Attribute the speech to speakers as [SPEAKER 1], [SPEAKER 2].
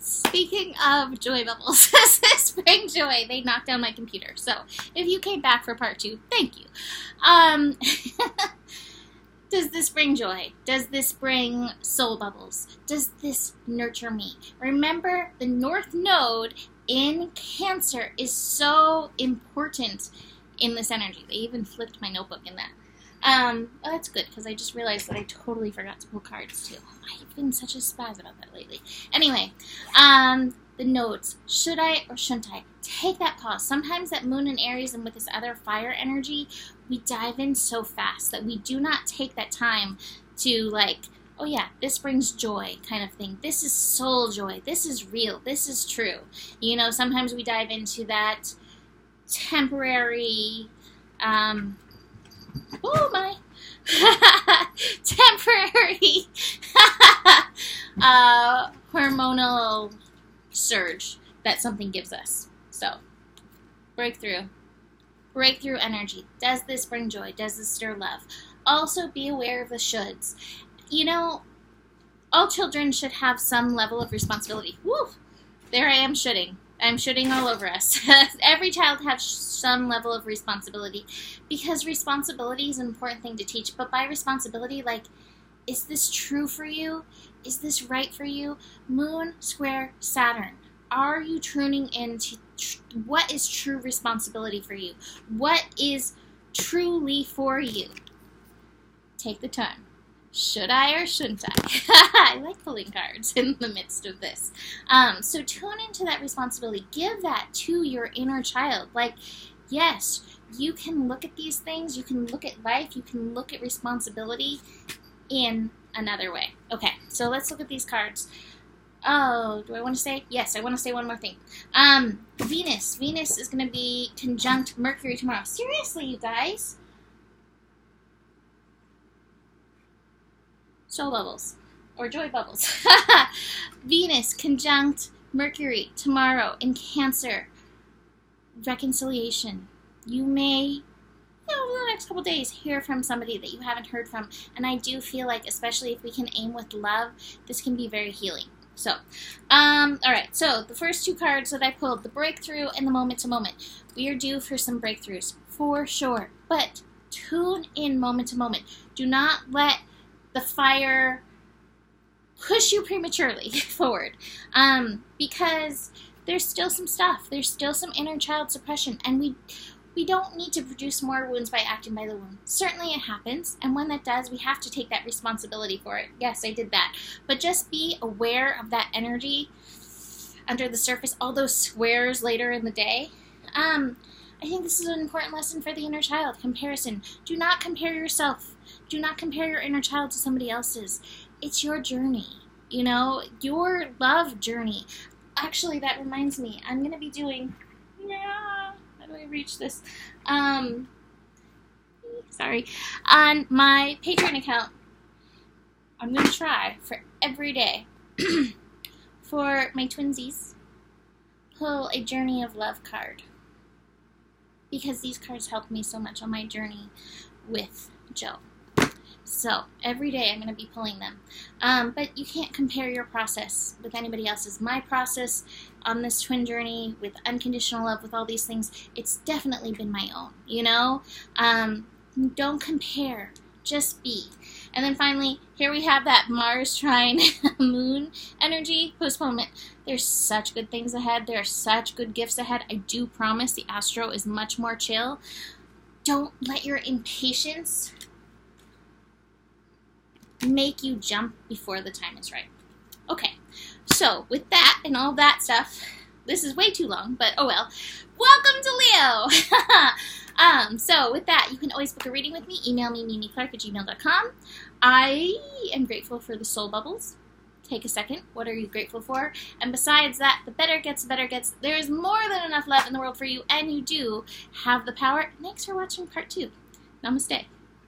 [SPEAKER 1] Speaking of joy bubbles, spring joy, they knocked down my computer. So if you came back for part 2, thank you. Does this bring joy? Does this bring soul bubbles? Does this nurture me? Remember, the North Node in Cancer is so important in this energy. They even flipped my notebook in that. Well, that's good, because I just realized that I totally forgot to pull cards, too. I've been such a spaz about that lately. Anyway, the nodes. Should I or shouldn't I? Take that pause. Sometimes that moon in Aries and with this other fire energy, we dive in so fast that we do not take that time to, like, oh yeah, this brings joy kind of thing. This is soul joy. This is real. This is true. You know, sometimes we dive into that temporary, oh my, temporary hormonal surge that something gives us. So, breakthrough energy. Does this bring joy? Does this stir love? Also, be aware of the shoulds. You know, all children should have some level of responsibility. Woo! There I am shoulding. I'm shooting all over us. Every child has some level of responsibility, because responsibility is an important thing to teach. But by responsibility, like, is this true for you? Is this right for you? Moon square Saturn. Are you tuning into what is true responsibility for you? What is truly for you? Take the time. Should I or shouldn't I? I like pulling cards in the midst of this. So tune into that responsibility. Give that to your inner child. Like, yes, you can look at these things. You can look at life. You can look at responsibility in another way. Okay, so let's look at these cards. Oh, do I want to say? Yes, I want to say one more thing. Venus. Venus is going to be conjunct Mercury tomorrow. Seriously, you guys? Soul bubbles. Or joy bubbles. Venus conjunct Mercury tomorrow in Cancer. Reconciliation. You may, over the next couple days, hear from somebody that you haven't heard from. And I do feel like, especially if we can aim with love, this can be very healing. So, alright, so the first 2 cards that I pulled, the breakthrough and the moment to moment. We are due for some breakthroughs, for sure. But tune in moment to moment. Do not let the fire push you prematurely forward, because there's still some stuff. There's still some inner child suppression, and we don't need to produce more wounds by acting by the wound. Certainly it happens, and when that does, we have to take that responsibility for it. Yes, I did that. But just be aware of that energy under the surface, all those squares later in the day. I think this is an important lesson for the inner child. Comparison. Do not compare yourself. Do not compare your inner child to somebody else's. It's your journey, you know, your love journey. Actually, that reminds me, I'm going to be doing, how do I reach this? Sorry. On my Patreon account, I'm going to try for every day for my twinsies, pull a Journey of Love card. Because these cards helped me so much on my journey with Joe. So, every day I'm going to be pulling them. But you can't compare your process with anybody else's. My process on this twin journey with unconditional love, with all these things, it's definitely been my own, you know? Don't compare. Just be. And then finally, here we have that Mars trine moon energy postponement. There's such good things ahead. There are such good gifts ahead. I do promise the astro is much more chill. Don't let your impatience make you jump before the time is right. Okay, so with that and all that stuff, this is way too long, but oh well. Welcome to Leo! So with that, you can always book a reading with me. Email me, mimiclark@gmail.com. I am grateful for the soul bubbles. Take a second. What are you grateful for? And besides that, the better it gets, the better it gets. There is more than enough love in the world for you, and you do have the power. Thanks for watching part 2. Namaste.